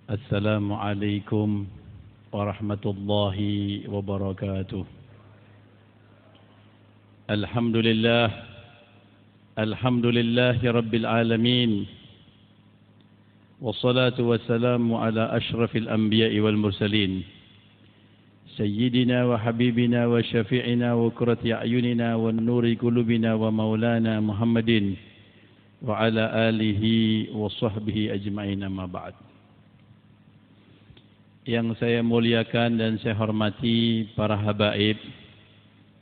السلام عليكم ورحمة الله وبركاته. الحمد لله رب العالمين، والصلاة والسلام على أشرف الأنبياء والمرسلين، سيدنا وحبيبنا وشفيعنا وقرة أعيننا والنور قلوبنا ومولانا محمد وعلى آله وصحبه أجمعين. أما بعد. Yang saya muliakan dan saya hormati para habaib,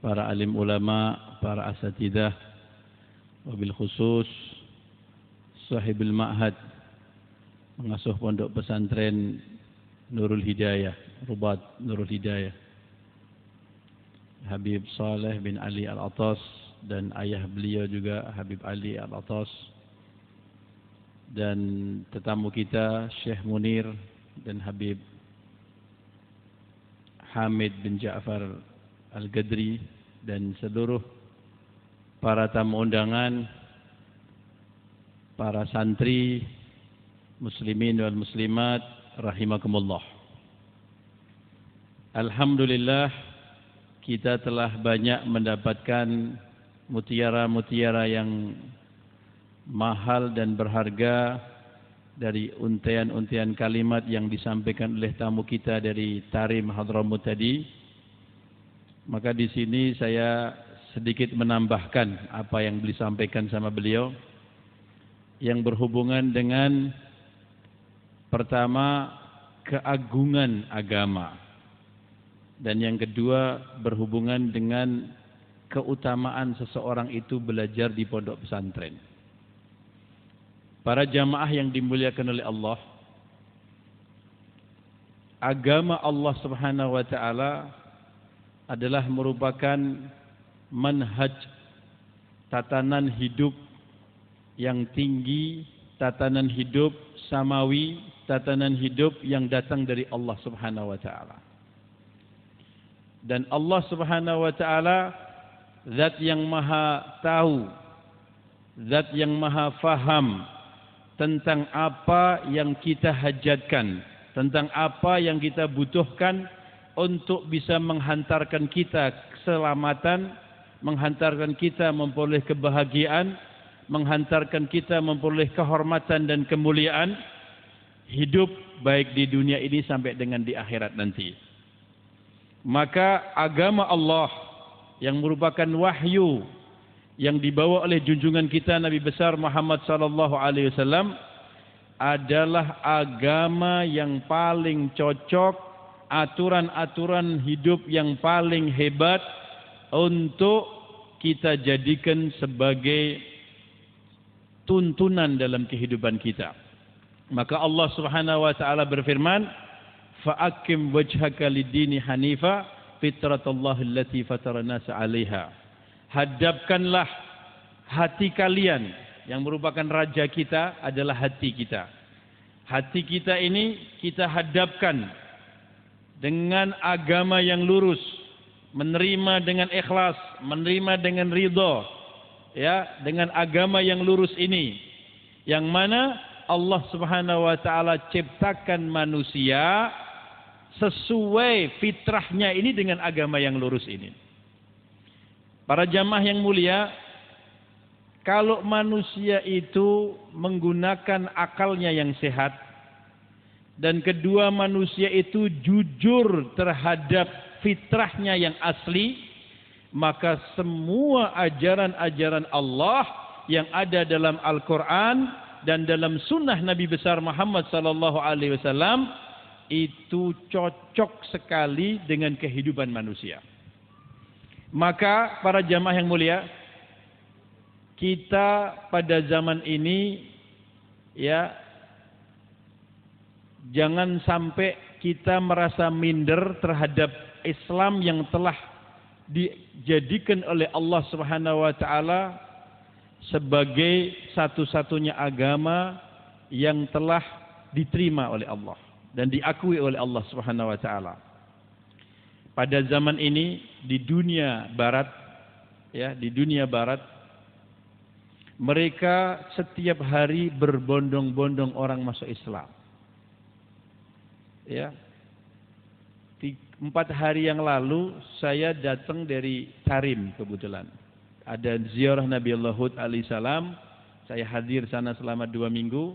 para alim ulama, para asatidzah, wabil khusus sahibul ma'had, pengasuh pondok pesantren Nurul Hidayah, Rubat Nurul Hidayah, Habib Saleh bin Ali Al-Atas, dan ayah beliau juga Habib Ali Al-Atas, dan tetamu kita Syekh Munir dan Habib Hamid bin Ja'far Al-Gadri, dan seluruh para tamu undangan, para santri, muslimin wal muslimat, rahimakumullah. Alhamdulillah, kita telah banyak mendapatkan mutiara-mutiara yang mahal dan berharga dari untayan-untayan kalimat yang disampaikan oleh tamu kita dari Tarim Hadramut tadi. Maka di sini saya sedikit menambahkan apa yang disampaikan sama beliau yang berhubungan dengan pertama keagungan agama, dan yang kedua berhubungan dengan keutamaan seseorang itu belajar di pondok pesantren. Para jamaah yang dimuliakan oleh Allah, agama Allah Subhanahu wa taala adalah merupakan manhaj, tatanan hidup yang tinggi, tatanan hidup samawi, tatanan hidup yang datang dari Allah Subhanahu wa taala. Dan Allah Subhanahu wa taala zat yang maha tahu, zat yang maha faham tentang apa yang kita hajatkan, tentang apa yang kita butuhkan untuk bisa menghantarkan kita keselamatan, menghantarkan kita memperoleh kebahagiaan, menghantarkan kita memperoleh kehormatan dan kemuliaan hidup baik di dunia ini sampai dengan di akhirat nanti. Maka agama Allah yang merupakan wahyu yang dibawa oleh junjungan kita Nabi besar Muhammad sallallahu alaihi wasallam adalah agama yang paling cocok, aturan-aturan hidup yang paling hebat untuk kita jadikan sebagai tuntunan dalam kehidupan kita. Maka Allah Subhanahu wa taala berfirman, "Fa'akim wajhaka lid-dini hanifa fitratallahi allati fatara an-nasa 'alaiha." Hadapkanlah hati kalian, yang merupakan raja kita adalah hati kita. Hati kita ini kita hadapkan dengan agama yang lurus, menerima dengan ikhlas, menerima dengan ridha, ya, dengan agama yang lurus ini, yang mana Allah Subhanahu wa taala ciptakan manusia sesuai fitrahnya ini dengan agama yang lurus ini. Para jamaah yang mulia, kalau manusia itu menggunakan akalnya yang sehat, dan kedua manusia itu jujur terhadap fitrahnya yang asli, maka semua ajaran-ajaran Allah yang ada dalam Al-Quran dan dalam sunnah Nabi besar Muhammad sallallahu alaihi wasallam itu cocok sekali dengan kehidupan manusia. Maka para jamaah yang mulia, kita pada zaman ini, ya, jangan sampai kita merasa minder terhadap Islam yang telah dijadikan oleh Allah Subhanahu wa taala sebagai satu-satunya agama yang telah diterima oleh Allah dan diakui oleh Allah Subhanahu wa taala. Pada zaman ini di dunia barat, ya, di dunia barat mereka setiap hari berbondong-bondong orang masuk Islam. Ya. 4 hari yang lalu saya datang dari Tarim kebetulan. Ada ziarah Nabi Hud alaihissalam. Saya hadir sana selama 2 minggu.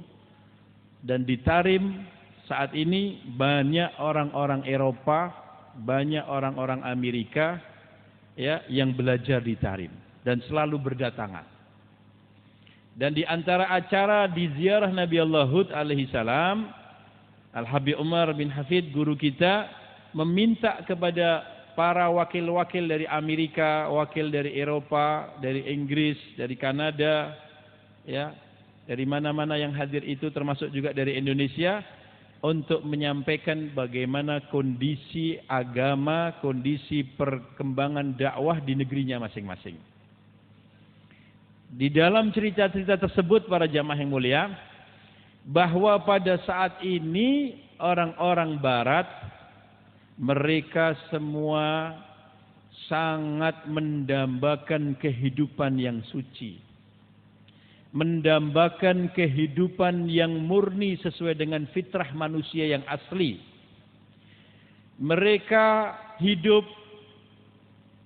Dan di Tarim saat ini banyak orang-orang Eropa, banyak orang-orang Amerika ya yang belajar di Tarim dan selalu berdatangan. Dan di antara acara di ziarah Nabi Hud alaihissalam, Al-Habib Umar bin Hafid guru kita meminta kepada para wakil-wakil dari Amerika, wakil dari Eropa, dari Inggris, dari Kanada, ya, dari mana-mana yang hadir itu termasuk juga dari Indonesia untuk menyampaikan bagaimana kondisi agama, kondisi perkembangan dakwah di negerinya masing-masing. Di dalam cerita-cerita tersebut para jamaah yang mulia, bahwa pada saat ini orang-orang barat mereka semua sangat mendambakan kehidupan yang suci. Mendambakan kehidupan yang murni sesuai dengan fitrah manusia yang asli. Mereka hidup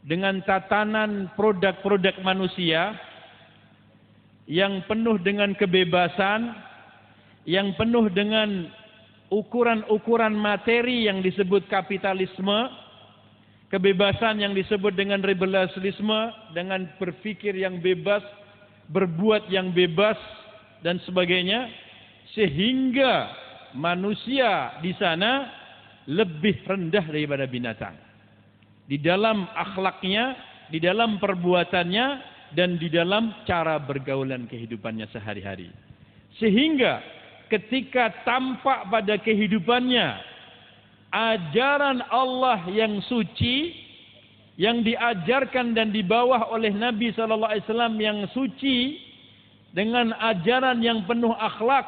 dengan tatanan produk-produk manusia yang penuh dengan kebebasan, yang penuh dengan ukuran-ukuran materi yang disebut kapitalisme, kebebasan yang disebut dengan liberalisme, dengan berpikir yang bebas, berbuat yang bebas dan sebagainya, sehingga manusia di sana lebih rendah daripada binatang di dalam akhlaknya, di dalam perbuatannya, dan di dalam cara bergaulan kehidupannya sehari-hari. Sehingga ketika tampak pada kehidupannya ajaran Allah yang suci, yang diajarkan dan dibawa oleh Nabi SAW yang suci, dengan ajaran yang penuh akhlak,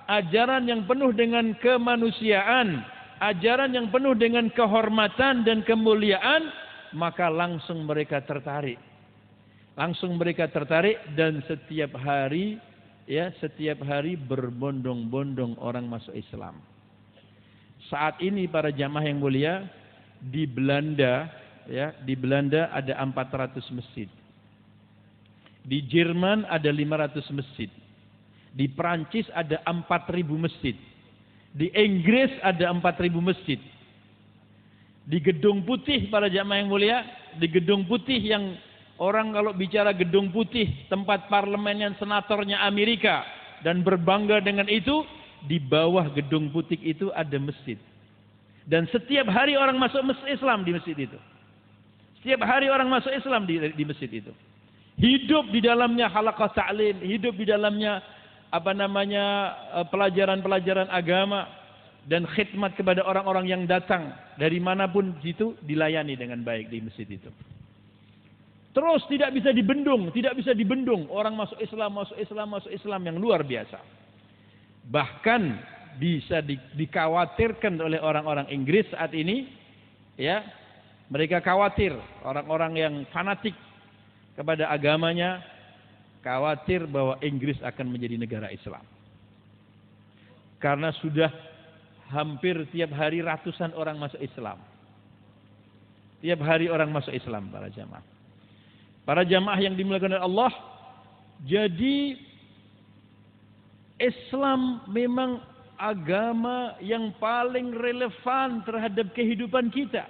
ajaran yang penuh dengan kemanusiaan, ajaran yang penuh dengan kehormatan dan kemuliaan, maka langsung mereka tertarik. Langsung mereka tertarik dan setiap hari berbondong-bondong orang masuk Islam. Saat ini para jamaah yang mulia, di Belanda ada 400 masjid. Di Jerman ada 500 masjid. Di Prancis ada 4.000 masjid. Di Inggris ada 4.000 masjid. Di Gedung Putih para jamaah yang mulia, di Gedung Putih yang orang kalau bicara Gedung Putih, tempat parlemen yang senatornya Amerika dan berbangga dengan itu, di bawah Gedung Putih itu ada masjid. Dan setiap hari orang masuk Islam di masjid itu. Setiap hari orang masuk Islam di masjid itu. Hidup di dalamnya halaqah ta'lim, hidup di dalamnya pelajaran-pelajaran agama dan khidmat kepada orang-orang yang datang dari manapun itu dilayani dengan baik di masjid itu. Terus tidak bisa dibendung orang masuk Islam yang luar biasa. Bahkan bisa dikhawatirkan oleh orang-orang Inggris saat ini, ya. Mereka khawatir, orang-orang yang fanatik kepada agamanya khawatir bahwa Inggris akan menjadi negara Islam. Karena sudah hampir tiap hari ratusan orang masuk Islam. Tiap hari orang masuk Islam para jamaah. Para jamaah yang dimuliakan oleh Allah, jadi Islam memang agama yang paling relevan terhadap kehidupan kita.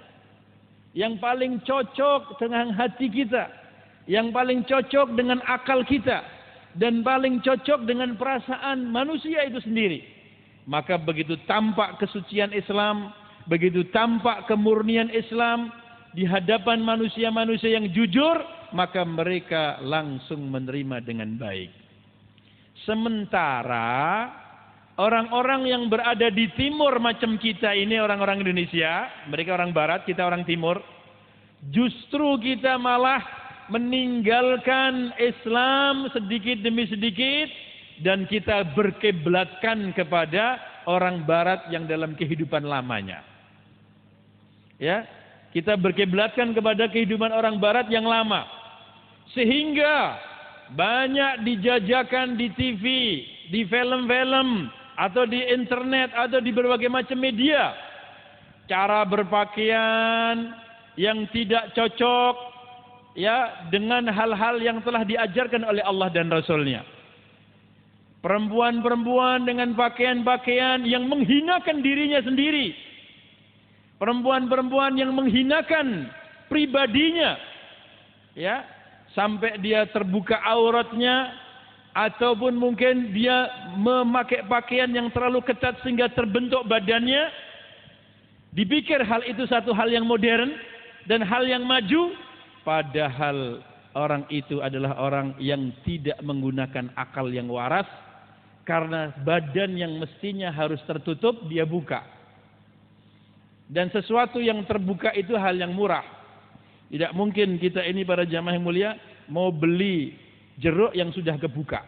Yang paling cocok dengan hati kita. Yang paling cocok dengan akal kita. Dan paling cocok dengan perasaan manusia itu sendiri. Maka begitu tampak kesucian Islam, begitu tampak kemurnian Islam di hadapan manusia-manusia yang jujur, maka mereka langsung menerima dengan baik. Sementara orang-orang yang berada di timur macam kita ini, orang-orang Indonesia, mereka orang barat, kita orang timur, justru kita malah meninggalkan Islam sedikit demi sedikit dan kita berkiblatkan kepada orang barat yang dalam kehidupan lamanya. Ya, kita berkiblatkan kepada kehidupan orang barat yang lama. Sehingga banyak dijajakan di TV, di film-film, atau di internet, atau di berbagai macam media, cara berpakaian yang tidak cocok ya dengan hal-hal yang telah diajarkan oleh Allah dan Rasul-Nya. Perempuan-perempuan dengan pakaian-pakaian yang menghinakan dirinya sendiri. Perempuan-perempuan yang menghinakan pribadinya. Ya, sampai dia terbuka auratnya ataupun mungkin dia memakai pakaian yang terlalu ketat sehingga terbentuk badannya. Dipikir hal itu satu hal yang modern dan hal yang maju, padahal orang itu adalah orang yang tidak menggunakan akal yang waras, karena badan yang mestinya harus tertutup dia buka. Dan sesuatu yang terbuka itu hal yang murah. Tidak mungkin kita ini para jamaah yang mulia mau beli jeruk yang sudah kebuka.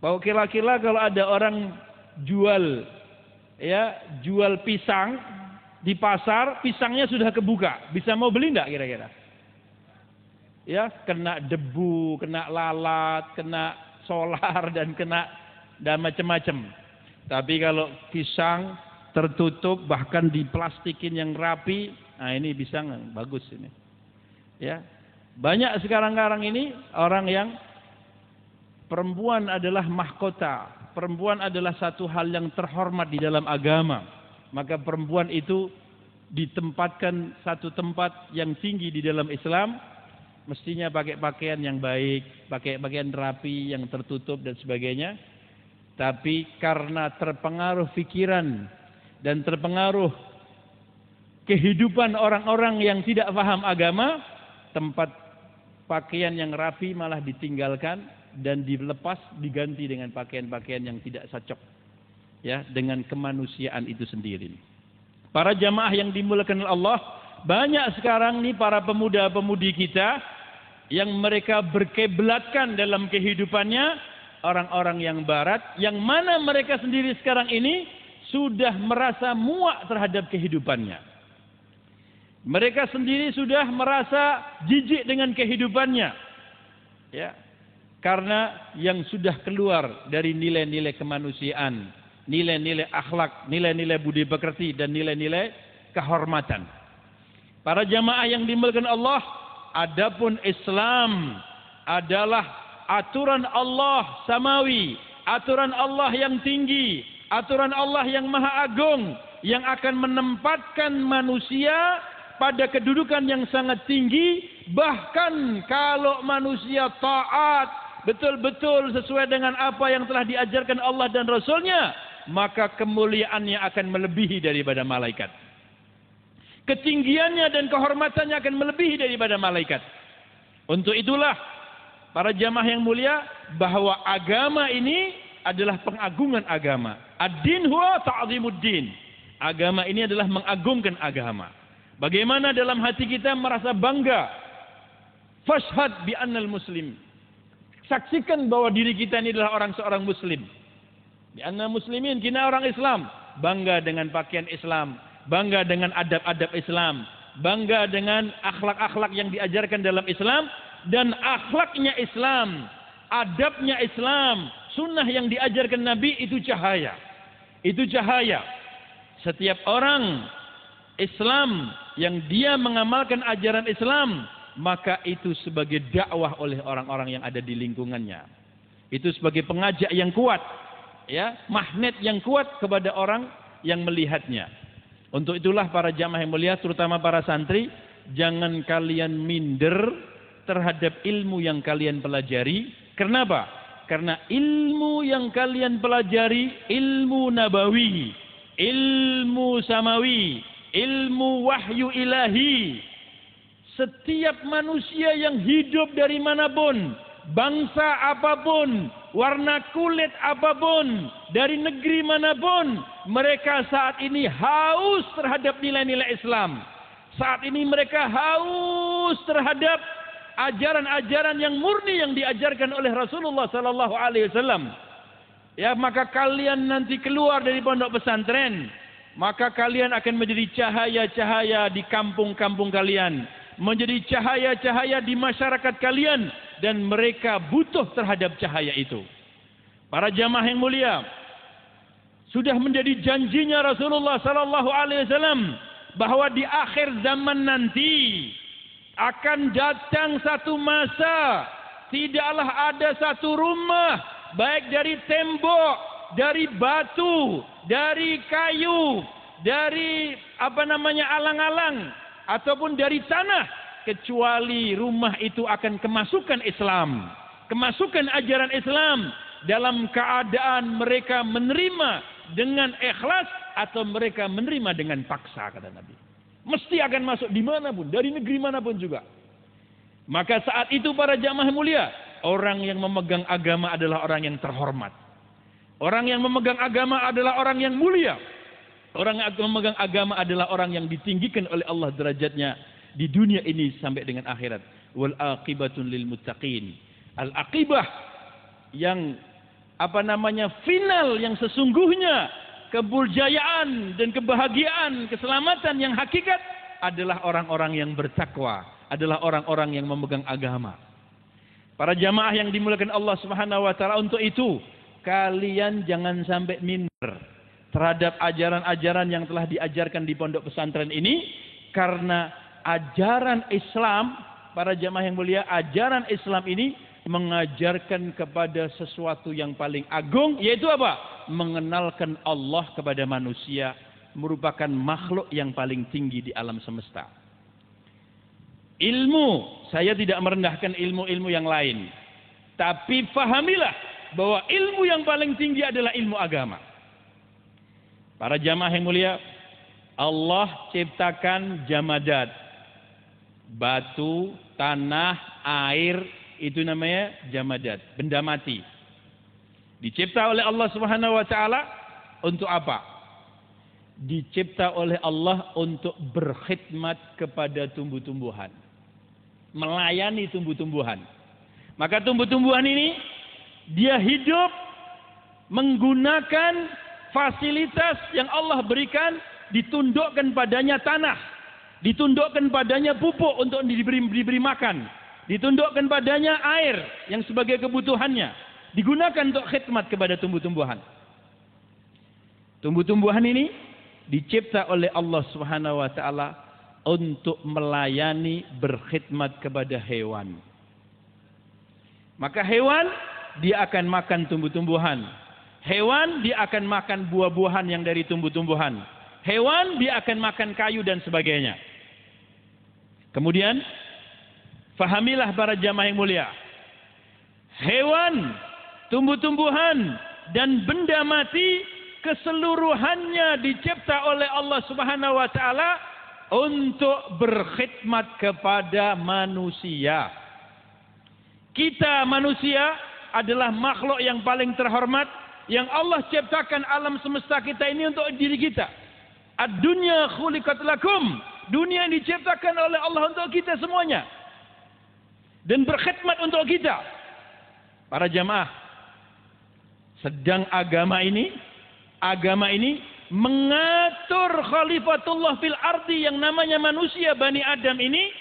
Bahwa kira-kira kalau ada orang jual pisang di pasar, pisangnya sudah kebuka, bisa mau beli enggak kira-kira? Ya, kena debu, kena lalat, kena solar dan macam-macam. Tapi kalau pisang tertutup bahkan diplastikin yang rapi, nah ini pisang bagus ini. Ya. Banyak sekarang ini orang yang perempuan adalah mahkota. Perempuan adalah satu hal yang terhormat di dalam agama. Maka perempuan itu ditempatkan satu tempat yang tinggi di dalam Islam. Mestinya pakai pakaian yang baik, pakai pakaian rapi, yang tertutup dan sebagainya. Tapi karena terpengaruh pikiran dan terpengaruh kehidupan orang-orang yang tidak paham agama, tempat pakaian yang rapi malah ditinggalkan dan dilepas, diganti dengan pakaian-pakaian yang tidak cocok ya dengan kemanusiaan itu sendiri. Para jamaah yang dimuliakan Allah, banyak sekarang nih para pemuda-pemudi kita yang mereka berkiblatkan dalam kehidupannya orang-orang yang barat, yang mana mereka sendiri sekarang ini sudah merasa muak terhadap kehidupannya. Mereka sendiri sudah merasa jijik dengan kehidupannya. Ya. Karena yang sudah keluar dari nilai-nilai kemanusiaan, nilai-nilai akhlak, nilai-nilai budi pekerti dan nilai-nilai kehormatan. Para jamaah yang dimuliakan Allah, adapun Islam adalah aturan Allah samawi, aturan Allah yang tinggi, aturan Allah yang maha agung, yang akan menempatkan manusia pada kedudukan yang sangat tinggi. Bahkan kalau manusia taat betul-betul sesuai dengan apa yang telah diajarkan Allah dan Rasulnya, maka kemuliaannya akan melebihi daripada malaikat. Ketinggiannya dan kehormatannya akan melebihi daripada malaikat. Untuk itulah para jamaah yang mulia, bahwa agama ini adalah pengagungan agama. Ad-din huwa ta'zimuddin. Agama ini adalah mengagungkan agama. Bagaimana dalam hati kita merasa bangga. Fashhad bi annal muslim. Saksikan bahwa diri kita ini adalah seorang muslim. Bi anna muslimin, kita orang Islam. Bangga dengan pakaian Islam, bangga dengan adab-adab Islam, bangga dengan akhlak-akhlak yang diajarkan dalam Islam, dan akhlaknya Islam, adabnya Islam, sunnah yang diajarkan Nabi itu cahaya. Itu cahaya. Setiap orang Islam yang dia mengamalkan ajaran Islam, maka itu sebagai dakwah oleh orang-orang yang ada di lingkungannya. Itu sebagai pengajak yang kuat, ya, magnet yang kuat kepada orang yang melihatnya. Untuk itulah para jamaah yang mulia, terutama para santri, jangan kalian minder terhadap ilmu yang kalian pelajari. Kenapa? Karena ilmu yang kalian pelajari, ilmu nabawi, ilmu samawi, ilmu wahyu ilahi. Setiap manusia yang hidup dari manapun, bangsa apapun, warna kulit apapun, dari negeri manapun, mereka saat ini haus terhadap nilai-nilai Islam. Saat ini mereka haus terhadap ajaran-ajaran yang murni yang diajarkan oleh Rasulullah sallallahu alaihi wasallam. Ya, maka kalian nanti keluar dari pondok pesantren, maka kalian akan menjadi cahaya-cahaya di kampung-kampung kalian, menjadi cahaya-cahaya di masyarakat kalian, dan mereka butuh terhadap cahaya itu. Para jamaah yang mulia, Sudah menjadi janjinya Rasulullah sallallahu alaihi wasallam bahwa di akhir zaman nanti akan datang satu masa tidaklah ada satu rumah baik dari tembok, dari batu, dari kayu, dari alang-alang ataupun dari tanah kecuali rumah itu akan kemasukan Islam, kemasukan ajaran Islam dalam keadaan mereka menerima dengan ikhlas atau mereka menerima dengan paksa, kata Nabi. Mesti akan masuk dimanapun, dari negeri manapun juga. Maka saat itu para jamaah mulia, orang yang memegang agama adalah orang yang terhormat. Orang yang memegang agama adalah orang yang mulia. Orang yang memegang agama adalah orang yang ditinggikan oleh Allah derajatnya di dunia ini sampai dengan akhirat. Wal aqibatun lil muttaqin. Al aqibah yang final yang sesungguhnya keberjayaan dan kebahagiaan, keselamatan yang hakikat adalah orang-orang yang bertakwa, adalah orang-orang yang memegang agama. Para jamaah yang dimuliakan Allah Subhanahu wa taala, untuk itu kalian jangan sampai minder terhadap ajaran-ajaran yang telah diajarkan di pondok pesantren ini, karena ajaran Islam, para jamaah yang mulia, ajaran Islam ini mengajarkan kepada sesuatu yang paling agung, yaitu apa? Mengenalkan Allah kepada manusia, merupakan makhluk yang paling tinggi di alam semesta. Ilmu, saya tidak merendahkan ilmu-ilmu yang lain, tapi fahamilah bahwa ilmu yang paling tinggi adalah ilmu agama. Para jamaah yang mulia, Allah ciptakan jamadat, batu, tanah, air, itu namanya jamadat, benda mati. Dicipta oleh Allah Subhanahu wa taala untuk apa? Dicipta oleh Allah untuk berkhidmat kepada tumbuh-tumbuhan, melayani tumbuh-tumbuhan. Maka tumbuh-tumbuhan ini dia hidup menggunakan fasilitas yang Allah berikan, ditundukkan padanya tanah, ditundukkan padanya pupuk untuk diberi makan, ditundukkan padanya air yang sebagai kebutuhannya, digunakan untuk khidmat kepada tumbuh-tumbuhan. Tumbuh-tumbuhan ini dicipta oleh Allah Subhanahu wa taala untuk melayani, berkhidmat kepada hewan. Maka hewan dia akan makan tumbuh-tumbuhan. Hewan dia akan makan buah-buahan yang dari tumbuh-tumbuhan. Hewan dia akan makan kayu dan sebagainya. Kemudian fahamilah para jamaah yang mulia, hewan, tumbuh-tumbuhan dan benda mati keseluruhannya dicipta oleh Allah Subhanahu wa taala untuk berkhidmat kepada manusia. Kita manusia adalah makhluk yang paling terhormat yang Allah ciptakan alam semesta kita ini untuk diri kita. Ad-dunya khuliqat lakum. Dunia yang diciptakan oleh Allah untuk kita semuanya dan berkhidmat untuk kita. Para jamaah, sedang agama ini mengatur khalifatullah fil ardi yang namanya manusia Bani Adam ini,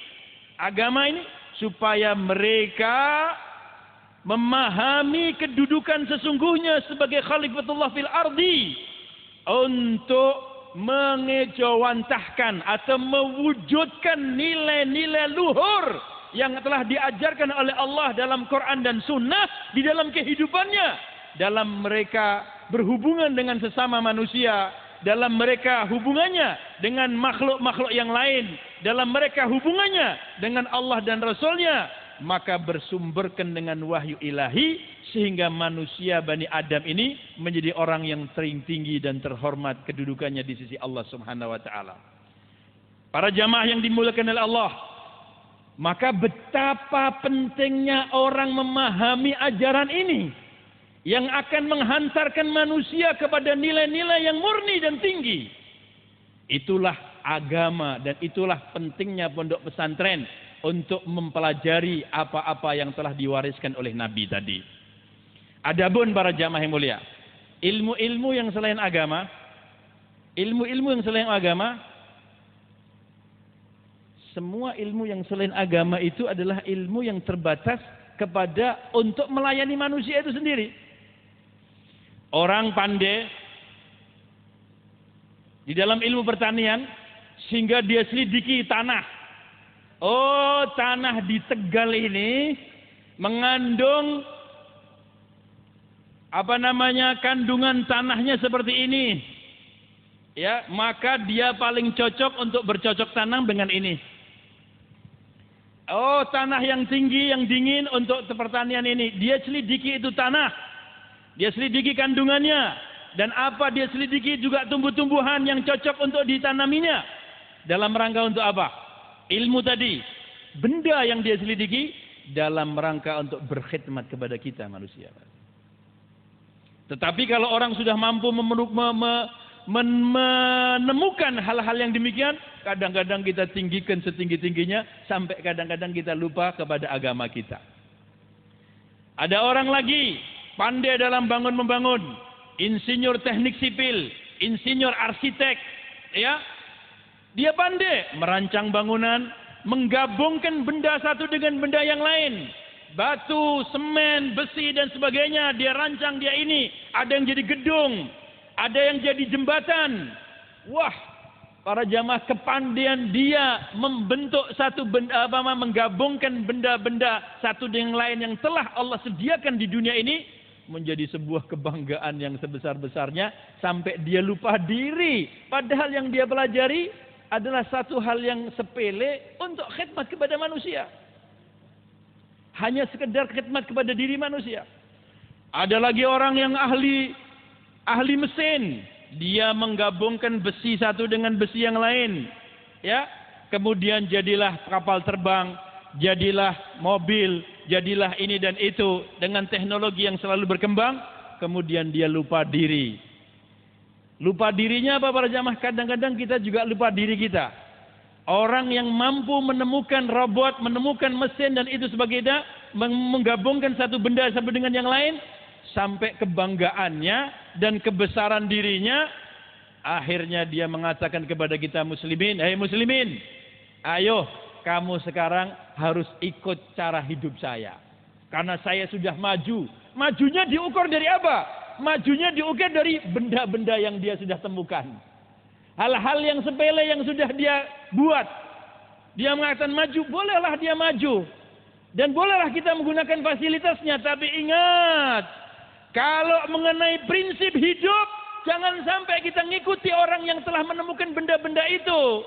agama ini supaya mereka memahami kedudukan sesungguhnya sebagai khalifatullah fil ardi, untuk mengejawantahkan atau mewujudkan nilai-nilai luhur yang telah diajarkan oleh Allah dalam Quran dan Sunnah di dalam kehidupannya, dalam mereka berhubungan dengan sesama manusia, dalam mereka hubungannya dengan makhluk-makhluk yang lain, dalam mereka hubungannya dengan Allah dan Rasulnya, maka bersumberkan dengan wahyu ilahi sehingga manusia Bani Adam ini menjadi orang yang tinggi dan terhormat kedudukannya di sisi Allah Subhanahu wa taala. Para jamaah yang dimuliakan oleh Allah, maka betapa pentingnya orang memahami ajaran ini yang akan menghantarkan manusia kepada nilai-nilai yang murni dan tinggi. Itulah agama dan itulah pentingnya pondok pesantren untuk mempelajari apa-apa yang telah diwariskan oleh Nabi tadi. Adapun para jamaah yang mulia, ilmu-ilmu yang selain agama, semua ilmu yang selain agama itu adalah ilmu yang terbatas kepada untuk melayani manusia itu sendiri. Orang pandai di dalam ilmu pertanian sehingga dia selidiki tanah. Oh, tanah di Tegal ini mengandung kandungan tanahnya seperti ini. Ya, maka dia paling cocok untuk bercocok tanam dengan ini. Oh, tanah yang tinggi, yang dingin untuk pertanian ini. Dia selidiki itu tanah. Dia selidiki kandungannya. Dan apa dia selidiki juga tumbuh-tumbuhan yang cocok untuk ditanaminya. Dalam rangka untuk apa? Ilmu tadi. Benda yang dia selidiki dalam rangka untuk berkhidmat kepada kita manusia. Tetapi kalau orang sudah mampu menemukan hal-hal yang demikian, kadang-kadang kita tinggikan setinggi-tingginya sampai kadang-kadang kita lupa kepada agama kita. Ada orang lagi pandai dalam bangun-membangun, insinyur teknik sipil, insinyur arsitek, ya. Dia pandai merancang bangunan, menggabungkan benda satu dengan benda yang lain. Batu, semen, besi dan sebagainya dia rancang, dia ini. Ada yang jadi gedung, ada yang jadi jembatan. Wah, para jamaah, kepandaian dia membentuk satu benda, menggabungkan benda-benda satu dengan lain yang telah Allah sediakan di dunia ini menjadi sebuah kebanggaan yang sebesar-besarnya sampai dia lupa diri. Padahal yang dia pelajari adalah satu hal yang sepele untuk khidmat kepada manusia. Hanya sekedar khidmat kepada diri manusia. Ada lagi orang yang ahli mesin, dia menggabungkan besi satu dengan besi yang lain, ya. Kemudian jadilah kapal terbang, jadilah mobil, jadilah ini dan itu dengan teknologi yang selalu berkembang. Kemudian dia lupa diri. Lupa dirinya apa para jamaah? Kadang-kadang kita juga lupa diri kita. Orang yang mampu menemukan robot, menemukan mesin dan itu sebagainya, menggabungkan satu benda satu dengan yang lain, sampai kebanggaannya dan kebesaran dirinya, akhirnya dia mengatakan kepada kita muslimin, "Hei muslimin, ayo kamu sekarang harus ikut cara hidup saya. Karena saya sudah maju." Majunya diukur dari apa? Majunya diukur dari benda-benda yang dia sudah temukan. Hal-hal yang sepele yang sudah dia buat. Dia mengatakan maju, bolehlah dia maju. Dan bolehlah kita menggunakan fasilitasnya. Tapi ingat, kalau mengenai prinsip hidup, jangan sampai kita ngikuti orang yang telah menemukan benda-benda itu.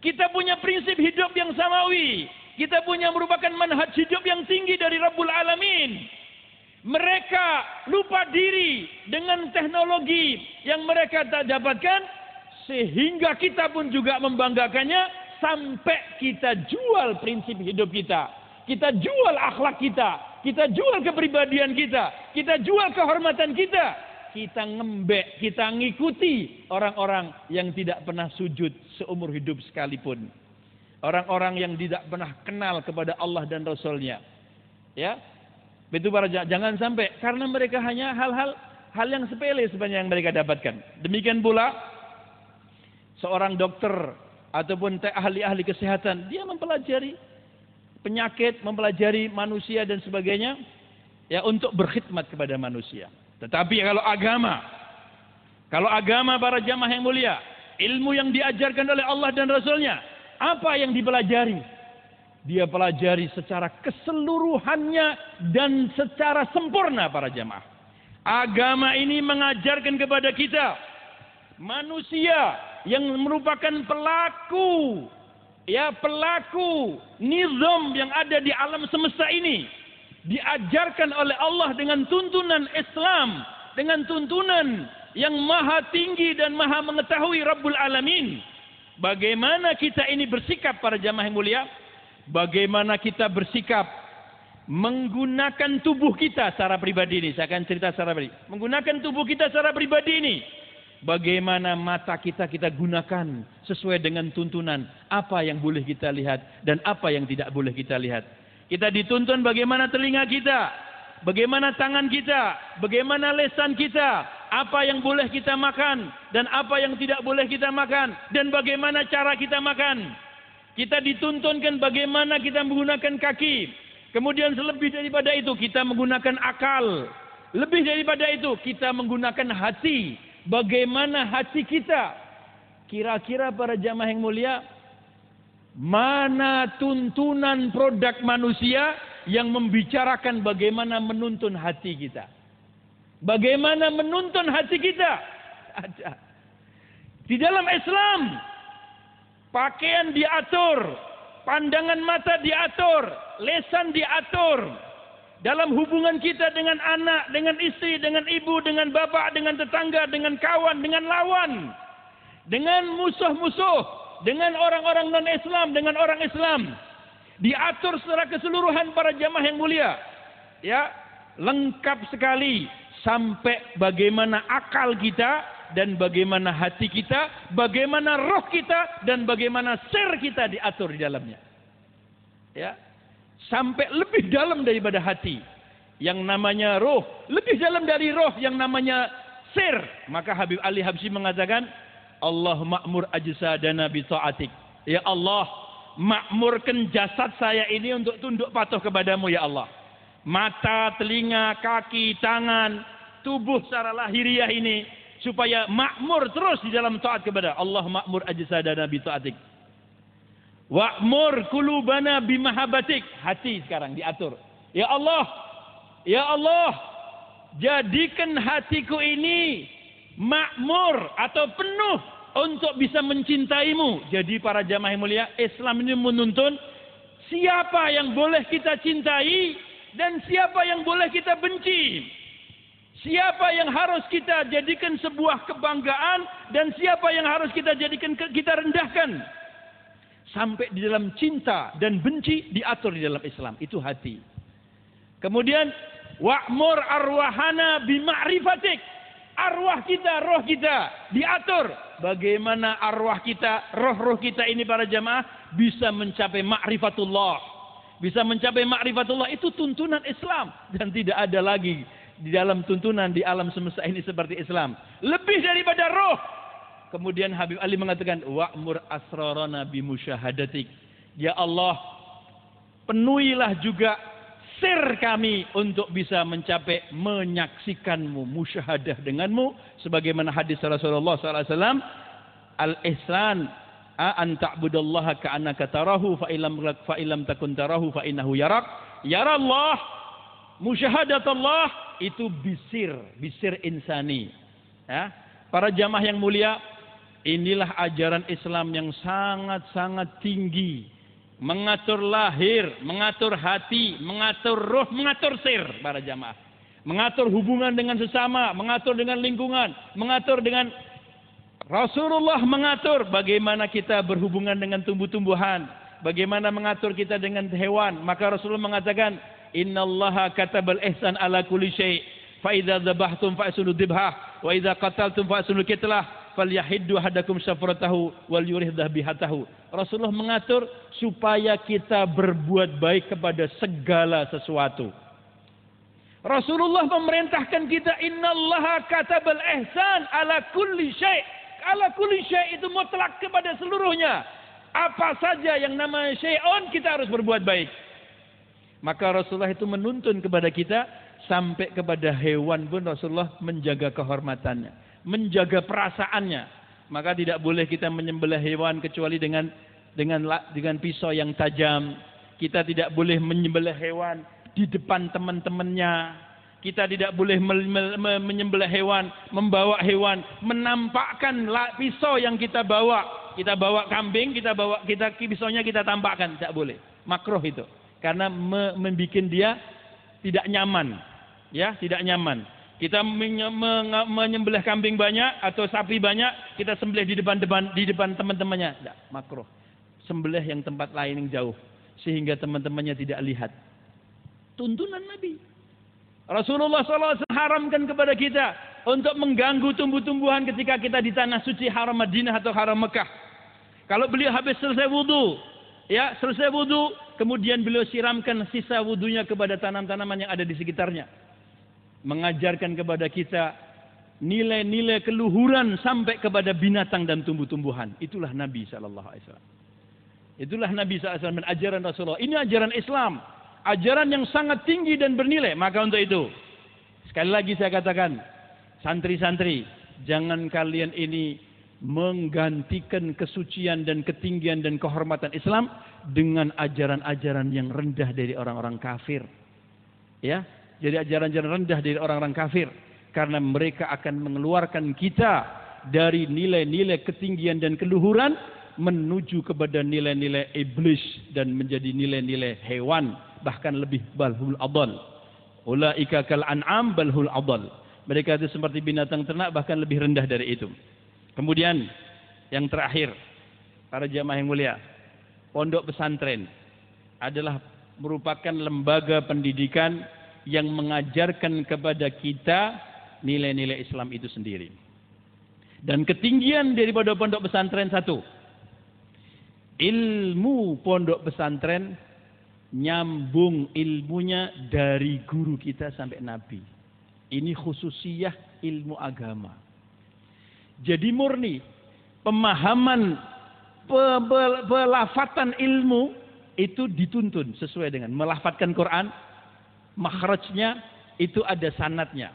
Kita punya prinsip hidup yang samawi. Kita punya merupakan manhaj hidup yang tinggi dari Rabbul Alamin. Mereka lupa diri dengan teknologi yang mereka tak dapatkan. Sehingga kita pun juga membanggakannya sampai kita jual prinsip hidup kita. Kita jual akhlak kita. Kita jual kepribadian kita. Kita jual kehormatan kita. Kita ngembek, kita ngikuti orang-orang yang tidak pernah sujud seumur hidup sekalipun. Orang-orang yang tidak pernah kenal kepada Allah dan Rasul-Nya. Ya, itu para jangan sampai, karena mereka hanya hal yang sepele sebenarnya yang mereka dapatkan. Demikian pula seorang dokter ataupun ahli-ahli kesehatan, dia mempelajari penyakit, mempelajari manusia dan sebagainya, ya, untuk berkhidmat kepada manusia. Tetapi kalau agama para jamaah yang mulia, ilmu yang diajarkan oleh Allah dan Rasul-Nya, apa yang dipelajari? Dia pelajari secara keseluruhannya dan secara sempurna para jamaah. Agama ini mengajarkan kepada kita manusia yang merupakan pelaku nizam yang ada di alam semesta ini, diajarkan oleh Allah dengan tuntunan Islam, dengan tuntunan yang maha tinggi dan maha mengetahui Rabbul Alamin. Bagaimana kita ini bersikap para jamaah yang mulia? Bagaimana kita bersikap menggunakan tubuh kita secara pribadi ini? Saya akan cerita secara pribadi. Menggunakan tubuh kita secara pribadi ini. Bagaimana mata kita gunakan sesuai dengan tuntunan apa yang boleh kita lihat dan apa yang tidak boleh kita lihat. Kita dituntun bagaimana telinga kita, bagaimana tangan kita, bagaimana lisan kita, apa yang boleh kita makan dan apa yang tidak boleh kita makan, dan bagaimana cara kita makan. Kita dituntunkan bagaimana kita menggunakan kaki. Kemudian lebih daripada itu kita menggunakan akal. Lebih daripada itu kita menggunakan hati. Bagaimana hati kita Kira-kira para jamaah yang mulia, mana tuntunan produk manusia yang membicarakan bagaimana menuntun hati kita? Bagaimana menuntun hati kita? Ada. Di dalam Islam, pakaian diatur, pandangan mata diatur, lisan diatur. Dalam hubungan kita dengan anak, dengan istri, dengan ibu, dengan bapak, dengan tetangga, dengan kawan, dengan lawan, dengan musuh-musuh, dengan orang-orang non-Islam, dengan orang Islam, diatur secara keseluruhan para jamaah yang mulia. Ya, lengkap sekali sampai bagaimana akal kita dan bagaimana hati kita, bagaimana roh kita dan bagaimana sir kita diatur di dalamnya. Ya, sampai lebih dalam daripada hati yang namanya roh, lebih dalam dari roh yang namanya sir. Maka Habib Ali Habsyi mengatakan, Allah makmur ajsadana bi ta'atik. Ya Allah, makmurkan jasad saya ini untuk tunduk patuh kepadamu ya Allah. Mata, telinga, kaki, tangan, tubuh secara lahiriah ini supaya makmur terus di dalam taat kepada Allah. Makmur ajsadana bi ta'atik. Wa'mur qulubana bi mahabbatik. Hati sekarang diatur. Ya Allah, ya Allah, jadikan hatiku ini makmur atau penuh untuk bisa mencintaimu. Jadi para jamaah yang mulia, Islam ini menuntun siapa yang boleh kita cintai dan siapa yang boleh kita benci. Siapa yang harus kita jadikan sebuah kebanggaan dan siapa yang harus kita jadikan kita rendahkan. Sampai di dalam cinta dan benci diatur di dalam Islam. Itu hati. Kemudian wa'mur arwahana bima'rifatik. Arwah kita, roh kita diatur. Bagaimana arwah kita, roh-roh kita ini para jamaah bisa mencapai ma'rifatullah. Bisa mencapai ma'rifatullah, itu tuntunan Islam. Dan tidak ada lagi di dalam tuntunan di alam semesta ini seperti Islam. Lebih daripada roh. Kemudian Habib Ali mengatakan, wa'mur asrarana bimusyahadatik. Ya Allah, penuhilah juga sir kami untuk bisa mencapai menyaksikanmu, musyahadah denganmu, sebagaimana hadis Rasulullah SAW, al-ihsan an ta'budallaha ka'annaka tarahu fa illam takun tarahu fa innahu yarak. Yarallah, musyahadatullah itu bisir insani. Ya, para jamaah yang mulia, inilah ajaran Islam yang sangat-sangat tinggi. Mengatur lahir, mengatur hati, mengatur roh, mengatur sir para jamaah. Mengatur hubungan dengan sesama, mengatur dengan lingkungan, mengatur dengan Rasulullah mengatur bagaimana kita berhubungan dengan tumbuh-tumbuhan, bagaimana mengatur kita dengan hewan. Maka Rasulullah mengatakan, innallaha katabal ihsan ala kulli syai' fa idza dzabhtum fa'sulu dzibhah wa idza qataltum fa'sulu qitlah falyahiddu hadakum syafratahu wal yurih dhabihatahu. Rasulullah mengatur supaya kita berbuat baik kepada segala sesuatu. Rasulullah memerintahkan kita, innallaha katabal ihsan ala kulli syai'. Ala kulli syai' itu mutlak kepada seluruhnya. Apa saja yang namanya syai'un kita harus berbuat baik. Maka Rasulullah itu menuntun kepada kita, sampai kepada hewan pun Rasulullah menjaga kehormatannya, menjaga perasaannya. Maka tidak boleh kita menyembelih hewan kecuali dengan pisau yang tajam. Kita tidak boleh menyembelih hewan di depan teman-temannya. Kita tidak boleh menyembelih hewan, membawa hewan, menampakkan pisau yang kita bawa. Kita bawa kambing, pisaunya kita tampakkan, tidak boleh. Makruh itu. Karena membuat dia tidak nyaman. Ya, tidak nyaman. Kita menyembelih kambing banyak atau sapi banyak, kita sembelih di depan teman-temannya. Tidak, makruh. Sembelih yang tempat lain yang jauh, sehingga teman-temannya tidak lihat. Tuntunan Nabi. Rasulullah SAW haramkan kepada kita untuk mengganggu tumbuh-tumbuhan ketika kita di tanah suci haram Madinah atau haram Mekah. Kalau beliau habis selesai wudu, kemudian beliau siramkan sisa wudunya kepada tanam-tanaman yang ada di sekitarnya. Mengajarkan kepada kita nilai-nilai keluhuran sampai kepada binatang dan tumbuh-tumbuhan. Itulah Nabi SAW. Itulah Nabi SAW dan ajaran Rasulullah. Ini ajaran Islam. Ajaran yang sangat tinggi dan bernilai. Maka untuk itu, sekali lagi saya katakan, santri-santri, jangan kalian ini menggantikan kesucian dan ketinggian dan kehormatan Islam dengan ajaran-ajaran yang rendah dari orang-orang kafir. Ya, jadi ajaran-ajaran rendah dari orang-orang kafir, karena mereka akan mengeluarkan kita dari nilai-nilai ketinggian dan keluhuran menuju kepada nilai-nilai iblis dan menjadi nilai-nilai hewan, bahkan lebih balhul adal. Ulaika kal an'am balhul adal. Mereka itu seperti binatang ternak, bahkan lebih rendah dari itu. Kemudian yang terakhir, para jamaah yang mulia, pondok pesantren adalah merupakan lembaga pendidikan yang mengajarkan kepada kita nilai-nilai Islam itu sendiri. Dan ketinggian daripada pondok pesantren satu, ilmu pondok pesantren nyambung ilmunya dari guru kita sampai Nabi. Ini khususiyah ilmu agama. Jadi murni pemahaman pelafatan ilmu itu dituntun sesuai dengan melafatkan Quran, makhrajnya itu ada sanadnya,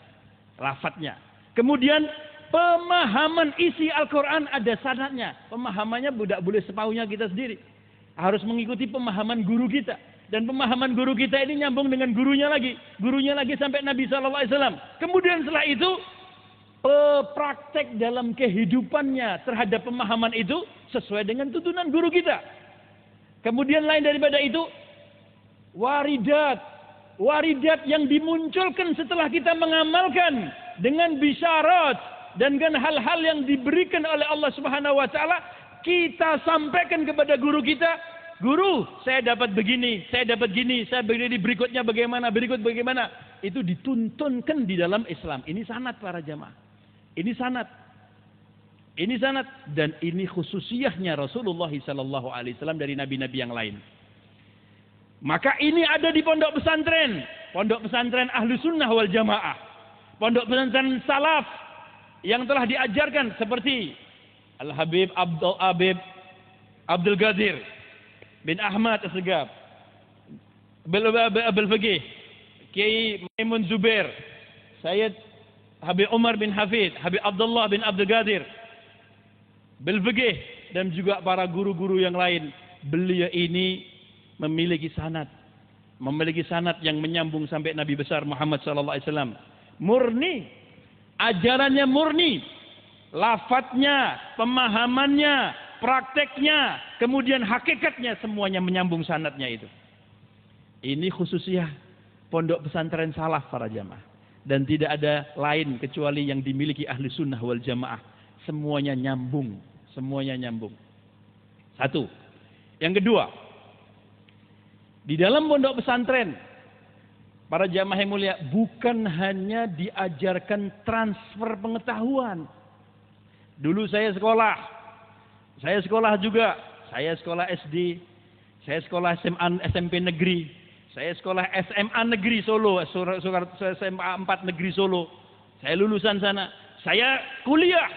lafadznya. Kemudian pemahaman isi Al-Quran ada sanadnya. Pemahamannya tidak boleh sepaunya kita sendiri, harus mengikuti pemahaman guru kita. Dan pemahaman guru kita ini nyambung dengan gurunya lagi sampai Nabi SAW. Kemudian setelah itu praktek dalam kehidupannya terhadap pemahaman itu sesuai dengan tuntunan guru kita. Kemudian lain daripada itu, waridat yang dimunculkan setelah kita mengamalkan dengan bisyarat dan dengan hal-hal yang diberikan oleh Allah Subhanahu wa taala, kita sampaikan kepada guru kita. Guru, saya dapat begini, saya dapat gini, saya begini, berikutnya bagaimana, itu dituntunkan di dalam Islam. Ini sanad para jamaah. Ini sanad. Dan ini khususiyahnya Rasulullah SAW dari nabi-nabi yang lain. Maka ini ada di pondok pesantren Ahlus Sunnah wal Jamaah, pondok pesantren salaf yang telah diajarkan seperti Al-Habib Abdul Ghadir bin Ahmad As-Segaf, Abul Faqih Kiai Maimun Zubair, Sayyid Habib Umar bin Hafid, Habib Abdullah bin Abdul Ghadir, Bil-Fiqih, dan juga para guru-guru yang lain. Beliau ini memiliki sanad yang menyambung sampai Nabi besar Muhammad SAW. Murni, ajarannya murni, lafadznya, pemahamannya, prakteknya, kemudian hakikatnya, semuanya menyambung sanadnya itu. Ini khususnya pondok pesantren salaf para jamaah. Dan tidak ada lain kecuali yang dimiliki ahli sunnah wal jamaah. Semuanya nyambung. Satu. Yang kedua, di dalam pondok pesantren, para jamaah yang mulia, bukan hanya diajarkan transfer pengetahuan. Dulu saya sekolah juga. Saya sekolah SD, saya sekolah SMA, SMP negeri. Saya sekolah SMA Negeri Solo, SMA 4 Negeri Solo. Saya lulusan sana. Saya kuliah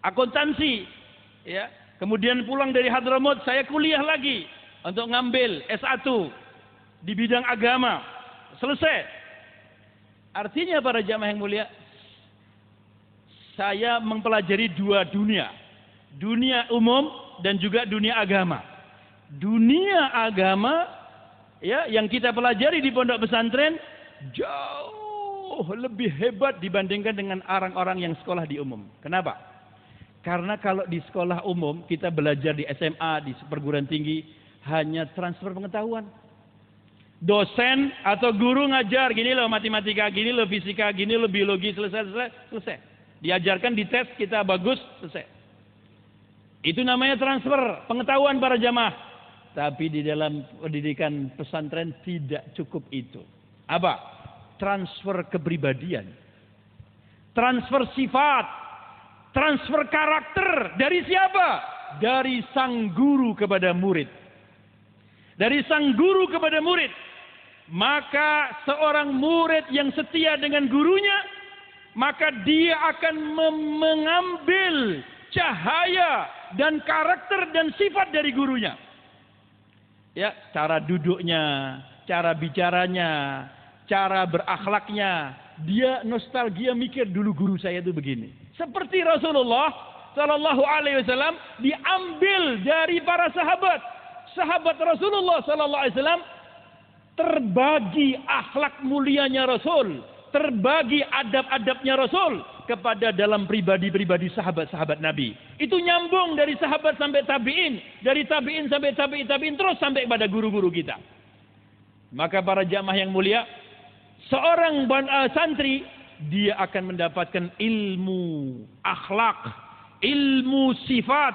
akuntansi, ya. Kemudian pulang dari Hadramaut, saya kuliah lagi untuk ngambil S1 di bidang agama. Selesai. Artinya para jamaah yang mulia, saya mempelajari dua dunia. Dunia umum dan juga dunia agama. Dunia agama, ya, yang kita pelajari di pondok pesantren jauh lebih hebat dibandingkan dengan orang-orang yang sekolah di umum. Kenapa? Karena kalau di sekolah umum kita belajar di SMA, di perguruan tinggi, hanya transfer pengetahuan. Dosen atau guru ngajar, gini loh matematika, gini loh fisika, gini loh biologi, selesai. Diajarkan di tes, kita bagus, selesai. Itu namanya transfer pengetahuan para jamaah. Tapi di dalam pendidikan pesantren tidak cukup itu. Apa? Transfer kepribadian, transfer sifat, transfer karakter. Dari siapa? Dari sang guru kepada murid. Dari sang guru kepada murid. Maka seorang murid yang setia dengan gurunya, maka dia akan mengambil cahaya dan karakter dan sifat dari gurunya. Ya, cara duduknya, cara bicaranya, cara berakhlaknya, dia nostalgia mikir dulu guru saya itu begini. Seperti Rasulullah Sallallahu Alaihi Wasallam diambil dari para sahabat. Sahabat Rasulullah Sallallahu Alaihi Wasallam terbagi akhlak mulianya Rasul, terbagi adab-adabnya Rasul kepada dalam pribadi-pribadi sahabat-sahabat Nabi. Itu nyambung dari sahabat sampai tabi'in, dari tabi'in sampai tabi'in, terus sampai kepada guru-guru kita. Maka para jamaah yang mulia, seorang santri dia akan mendapatkan ilmu akhlak, ilmu sifat,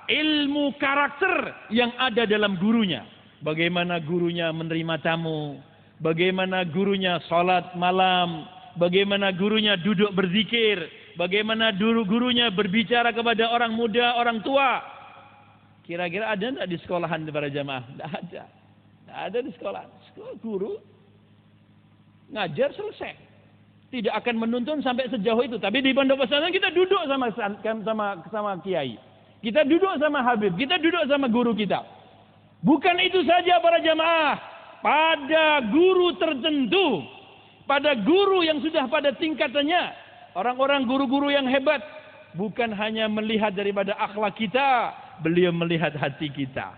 ilmu karakter yang ada dalam gurunya. Bagaimana gurunya menerima tamu, bagaimana gurunya sholat malam, bagaimana gurunya duduk berzikir, bagaimana gurunya berbicara kepada orang muda, orang tua. Kira-kira ada tidak di sekolahan para jamaah? Tidak ada. Tidak ada di sekolah. Guru ngajar selesai. Tidak akan menuntun sampai sejauh itu. Tapi di pondok pesantren kita duduk sama kiai. Kita duduk sama habib. Kita duduk sama guru kita. Bukan itu saja para jamaah. Pada guru tertentu, pada guru yang sudah pada tingkatannya, orang-orang guru-guru yang hebat, bukan hanya melihat daripada akhlak kita, beliau melihat hati kita.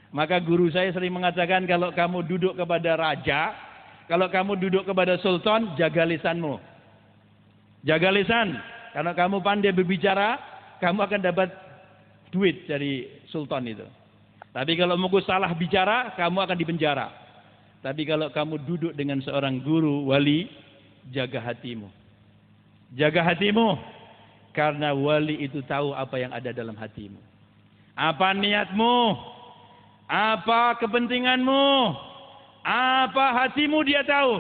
Maka guru saya sering mengatakan, kalau kamu duduk kepada raja, kalau kamu duduk kepada sultan, jaga lisanmu. Jaga lisan. Karena kamu pandai berbicara, kamu akan dapat duit dari sultan itu. Tapi kalau mau salah bicara, kamu akan dipenjara. Tapi kalau kamu duduk dengan seorang guru, wali, jaga hatimu. Jaga hatimu. Karena wali itu tahu apa yang ada dalam hatimu. Apa niatmu? Apa kepentinganmu? Apa hatimu dia tahu.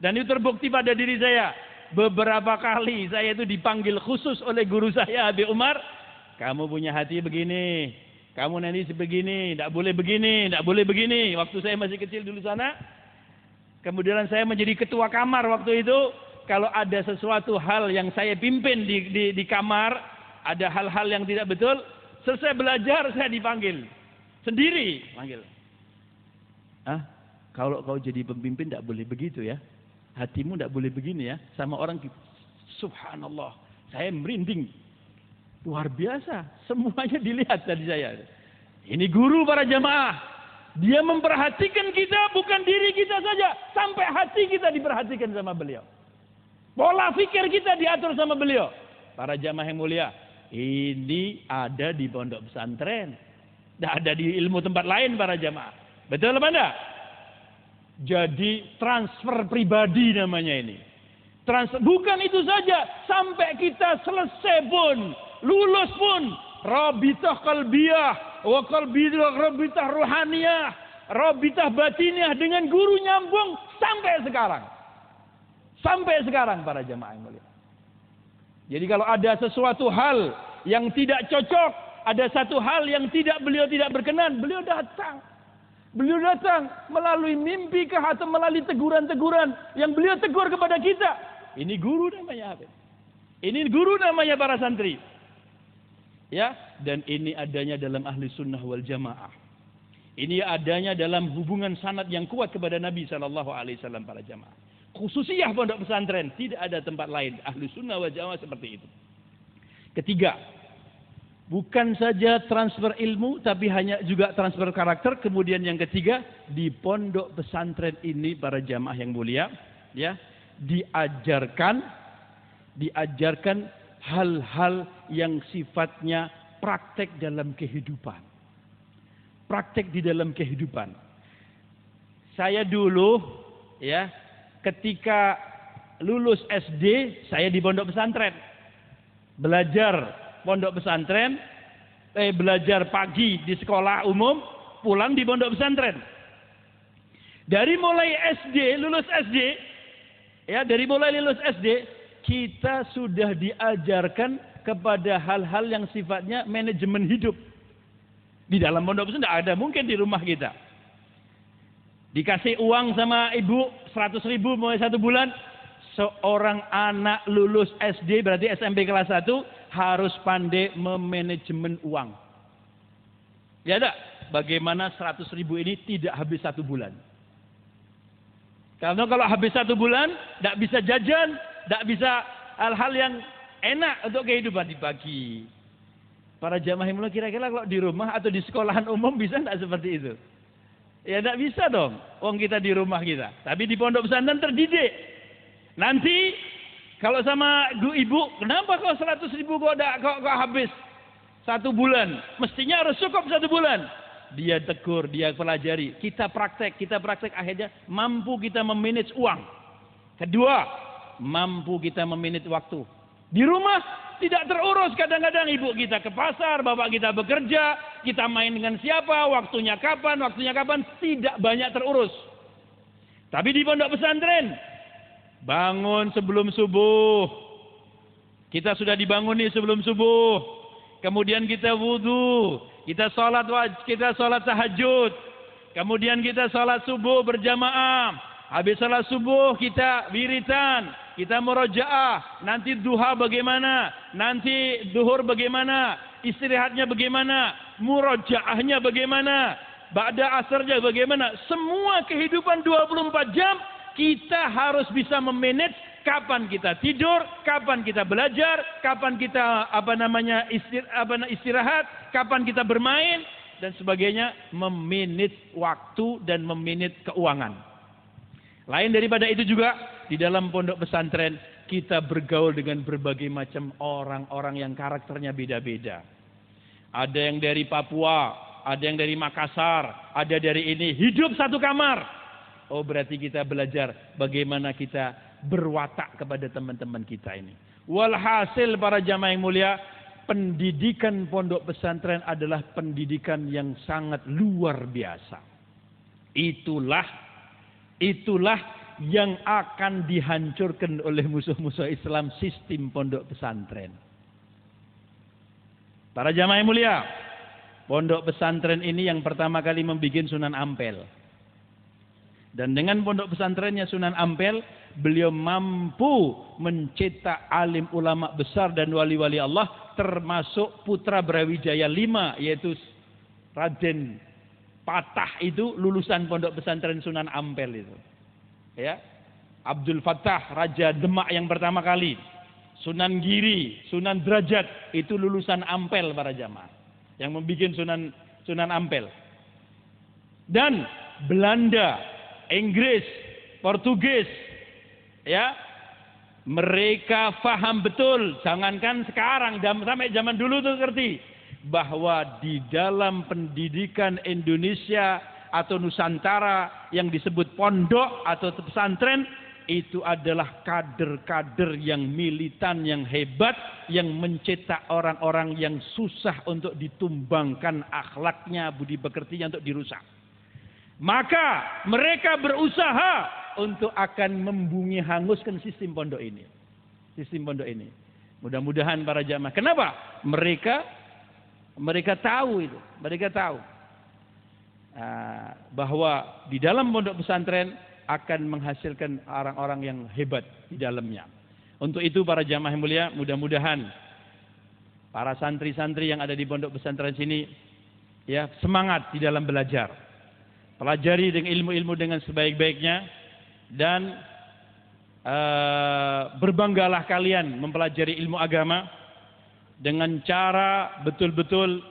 Dan itu terbukti pada diri saya. Beberapa kali saya itu dipanggil khusus oleh guru saya, Habib Umar. Kamu punya hati begini. Kamu nanti sebegini, tidak boleh begini, tidak boleh begini. Waktu saya masih kecil dulu sana, kemudian saya menjadi ketua kamar waktu itu. Kalau ada sesuatu hal yang saya pimpin di kamar, ada hal-hal yang tidak betul, selesai belajar saya dipanggil sendiri, panggil. Kalau kau jadi pemimpin tidak boleh begitu ya, hatimu tidak boleh begini ya, sama orang. Subhanallah, saya merinding. Luar biasa, semuanya dilihat dari saya. Ini guru para jamaah. Dia memperhatikan kita, bukan diri kita saja. Sampai hati kita diperhatikan sama beliau. Pola pikir kita diatur sama beliau. Para jamaah yang mulia, ini ada di pondok pesantren. Tidak ada di ilmu tempat lain para jamaah. Betul apa enggak? Jadi transfer pribadi namanya ini. Bukan itu saja. Sampai kita selesai pun, lulus pun, rabitah qalbiyah, wa rabitah ruhaniyah, rabitah batiniyah dengan guru nyambung sampai sekarang. Sampai sekarang para jamaah yang mulia. Jadi kalau ada sesuatu hal yang tidak cocok, ada satu hal yang beliau tidak berkenan, beliau datang. Beliau datang melalui mimpi atau melalui teguran-teguran yang beliau tegur kepada kita. Ini guru namanya apa? Ini guru namanya para santri. Ya, dan ini adanya dalam ahli sunnah wal jamaah. Ini adanya dalam hubungan sanad yang kuat kepada Nabi SAW para jamaah. Khususiyah pondok pesantren, tidak ada tempat lain ahli sunnah wal jamaah seperti itu. Ketiga, bukan saja transfer ilmu, tapi hanya juga transfer karakter. Kemudian yang ketiga, di pondok pesantren ini para jamaah yang mulia, ya, diajarkan hal-hal yang sifatnya praktek dalam kehidupan. Praktek di dalam kehidupan. Saya dulu, ya, ketika lulus SD, saya di pondok pesantren. Belajar pondok pesantren, belajar pagi di sekolah umum, pulang di pondok pesantren. Dari mulai SD, lulus SD, ya, dari mulai lulus SD, kita sudah diajarkan kepada hal-hal yang sifatnya manajemen hidup. Di dalam pondok pesantren tidak ada, mungkin di rumah kita. Dikasih uang sama ibu 100.000 mulai 1 bulan. Seorang anak lulus SD, berarti SMP kelas 1, harus pandai memanajemen uang. Ya ada, bagaimana 100.000 ini tidak habis 1 bulan. Karena kalau habis 1 bulan, tidak bisa jajan, tidak bisa hal-hal yang enak untuk kehidupan dibagi. Para jamaah yang mulai kira-kira kalau di rumah atau di sekolahan umum bisa tidak seperti itu? Ya tidak bisa dong. Wong kita di rumah kita. Tapi di pondok pesantren terdidik. Nanti kalau sama ibu, kenapa kok 100 ribu kok habis 1 bulan? Mestinya harus cukup 1 bulan. Dia tegur, dia pelajari. Kita praktek akhirnya mampu kita memanage uang. Kedua, mampu kita memanage waktu. Di rumah tidak terurus, kadang-kadang ibu kita ke pasar, bapak kita bekerja, kita main dengan siapa, waktunya kapan, tidak banyak terurus. Tapi di pondok pesantren, bangun sebelum subuh. Kita sudah dibanguni sebelum subuh. Kemudian kita wudu, kita sholat tahajud. Kemudian kita sholat subuh berjamaah. Habis sholat subuh kita wiritan, kita murojaah. Nanti duha bagaimana, nanti duhur bagaimana, istirahatnya bagaimana, murojaahnya bagaimana, ba'da asarnya bagaimana. Semua kehidupan 24 jam kita harus bisa memanage. Kapan kita tidur, kapan kita belajar, kapan kita istirahat, kapan kita bermain dan sebagainya, memanage waktu dan memanage keuangan. Lain daripada itu juga di dalam pondok pesantren kita bergaul dengan berbagai macam orang-orang yang karakternya beda-beda. Ada yang dari Papua, ada yang dari Makassar, ada dari ini, hidup satu kamar. Oh, berarti kita belajar bagaimana kita berwatak kepada teman-teman kita ini. Walhasil para jamaah yang mulia, pendidikan pondok pesantren adalah pendidikan yang sangat luar biasa. Itulah yang akan dihancurkan oleh musuh-musuh Islam, sistem pondok pesantren. Para jamaah yang mulia, pondok pesantren ini yang pertama kali membuat Sunan Ampel. Dan dengan pondok pesantrennya Sunan Ampel, beliau mampu mencetak alim ulama besar dan wali-wali Allah, termasuk putra Brawijaya 5, yaitu Raden Patah, itu lulusan pondok pesantren Sunan Ampel itu. Ya, Abdul Fattah, Raja Demak yang pertama kali. Sunan Giri, Sunan Derajat, itu lulusan Ampel para jamaah. Yang membuat Sunan Ampel. Dan Belanda, Inggris, Portugis, ya, mereka faham betul, jangankan sekarang, sampai zaman dulu tuh ngerti bahwa di dalam pendidikan Indonesia atau Nusantara yang disebut pondok atau pesantren itu adalah kader-kader yang militan, yang hebat, yang mencetak orang-orang yang susah untuk ditumbangkan akhlaknya, budi pekertinya untuk dirusak. Maka mereka berusaha untuk akan membumi hanguskan sistem pondok ini. Sistem pondok ini. Mudah-mudahan para jamaah. Kenapa? Mereka tahu itu. Mereka tahu bahwa di dalam pondok pesantren akan menghasilkan orang-orang yang hebat di dalamnya. Untuk itu para jamaah yang mulia, mudah-mudahan para santri-santri yang ada di pondok pesantren sini ya semangat di dalam belajar. Pelajari dengan ilmu-ilmu dengan sebaik-baiknya dan berbanggalah kalian mempelajari ilmu agama dengan cara betul-betul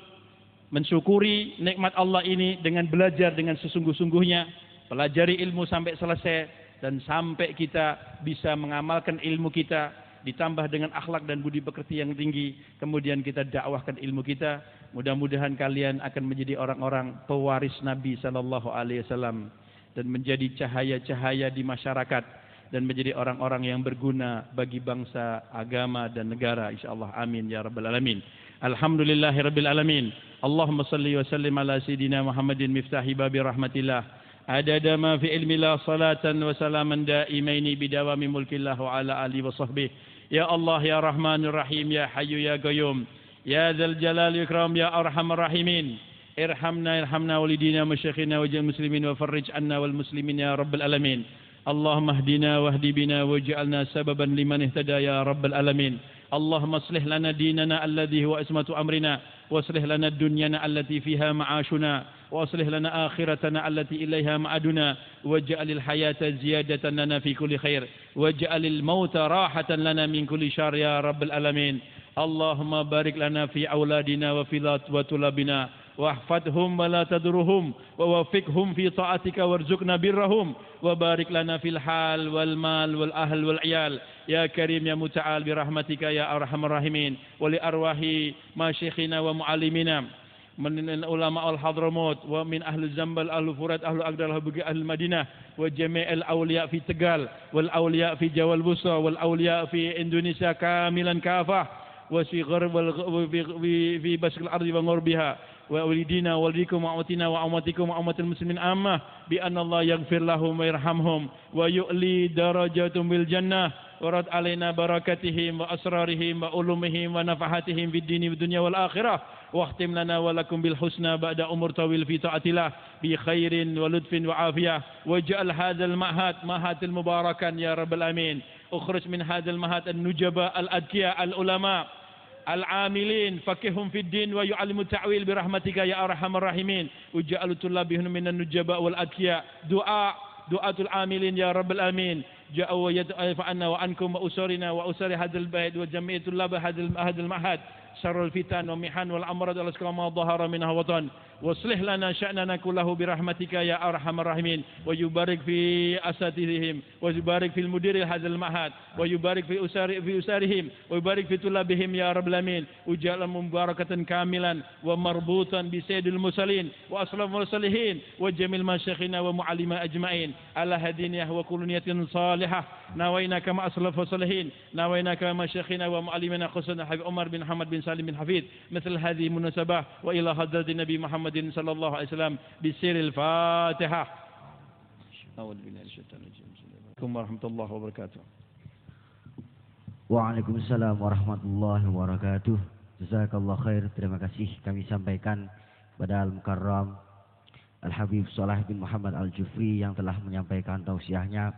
mensyukuri nikmat Allah ini dengan belajar dengan sesungguh-sungguhnya, pelajari ilmu sampai selesai dan sampai kita bisa mengamalkan ilmu kita ditambah dengan akhlak dan budi pekerti yang tinggi, kemudian kita dakwahkan ilmu kita. Mudah-mudahan kalian akan menjadi orang-orang pewaris Nabi sallallahu alaihi wasallam dan menjadi cahaya-cahaya di masyarakat dan menjadi orang-orang yang berguna bagi bangsa, agama dan negara insyaallah. Amin ya rabbal alamin. Alhamdulillahirabbil alamin. Allahumma salli wa sallim ala sayidina Muhammadin miftahi babi rahmatillah. Adada ma fi ilmillah salatan wa salaman daimaini bidawami mulkillah wa ala alihi wa sahbihi. Ya Allah ya Rahmanur Rahim ya Hayyu ya Qayyum. Ya Dzal Jalal Ikram ya Arhamar Rahimin. Irhamna walidina masyayikhina wa jami'il muslimin wa farrij anna wal muslimin ya rabbal alamin. Allahumma hdina wahdi bina waj'alna sababan liman ihtada ya rabbal alamin. Allahumma aslih lana dinana alladhi huwa ismatu amrina wa aslih lana dunyana allati fiha ma'ashuna وأصلح لنا آخرتنا التي إليها معادنا واجعل الحياة زيادة لنا في كل خير واجعل الموت راحة لنا من كل شر يا رب العالمين اللهم بارك لنا في أولادنا وفي طلابنا واحفظهم ولا تضرهم ووفقهم في طاعتك وارزقنا برهم وبارك لنا في الحال والمال والأهل والعيال يا كريم يا متعال برحمتك يا أرحم الراحمين ولأرواح مشايخنا ومعلمينا من العلماء الحضرموت ومن أهل الزنبل أهل فرات أهل أقدر أهل المدينة وجميع الأولياء في تقال والأولياء في جوال بوسا والأولياء في إندونيسيا كاملا كافة في بشر الأرض وغربها وولدينا ولديكم وأمتنا وأمتكم وأمة المسلمين عامة بأن الله يغفر لهم ويرحمهم ويؤلي درجاتهم بالجنة ورد علينا بركاتهم وأسرارهم وعلومهم ونفحاتهم في الدين والدنيا والآخرة واختم لنا ولكم بالحسنى بعد أمر طويل في طاعة الله بخير ولطف وعافية واجعل هذا المعهد المباركا يا رب العالمين اخرج من هذا المعهد النجباء الأذكياء العلماء العاملين فقههم في الدين ويعلم التعويل برحمتك يا أرحم الراحمين واجعل طلابهم من النجباء والأذكياء دعاة العاملين يا رب العالمين جاءوا ويدعوا عنا وعنكم وأسرنا وأسر هذا البيت وجميع طلاب هذا المعهد شر الفتن والمحن والأمراض والأسقام ما ظهر منها وطن واصلح لنا شأننا كله برحمتك يا أرحم الراحمين ويبارك في أساتذتهم ويبارك في المدير هذا المعهد ويبارك في أسرهم ويبارك في طلابهم يا رب العالمين وجعلهم مباركة كاملا ومربوطا بسيد المرسلين وأشرف المرسلين وجميع مشايخنا ومعلمنا أجمعين على هدينه وكل نية صالحة نوينا كما أسلف الصالحين نوينا كما مشايخنا ومعلمنا خصوصا حبيب عمر بن محمد بن سالم بن حفيظ مثل هذه المناسبة وإلى حضرة النبي محمد صلى الله عليه وسلم بسر الفاتحة. أعوذ بالله من الشيطان الرجيم. Assalamualaikum warahmatullahi wabarakatuh. Waalaikumsalam warahmatullahi wabarakatuh. Jazakallah khair. Terima kasih kami sampaikan pada Al-Mukarram Al-Habib Shalih bin Muhammad Al-Jufri yang telah menyampaikan tausiahnya.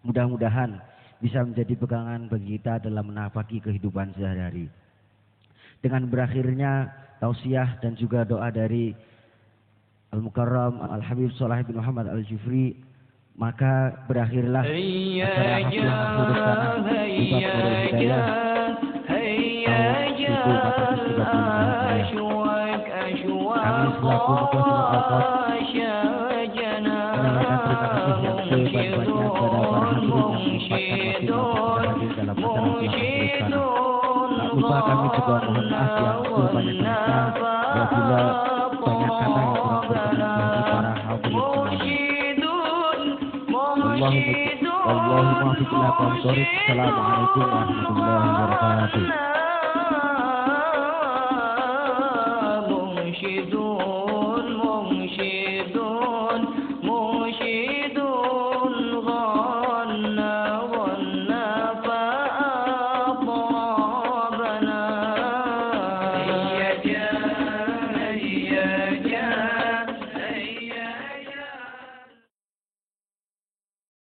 Mudah-mudahan bisa menjadi pegangan bagi kita dalam menapaki kehidupan sehari-hari. Dengan berakhirnya tausiah dan juga doa dari Al-Mukarram Al-Habib Shalih bin Muhammad Al-Jufri, maka berakhirlah acara haflah Huruf Tanah di Bab Nurul Hidayah tahun 1435. Kami selaku Muqaddimul Alqab menyampaikan terima kasih yang sebanyak-banyaknya kepada para hadirin yang menyempatkan waktu untuk hadir dalam acara haflah Huruf Tanah. Tak lupa kami juga mohon maaf yang sebanyak-banyaknya apabila banyak kata yang kurang berkenan bagi para hadirin semuanya. Allahumma fiqna qawm. Assalamualaikum warahmatullahi wabarakatuh.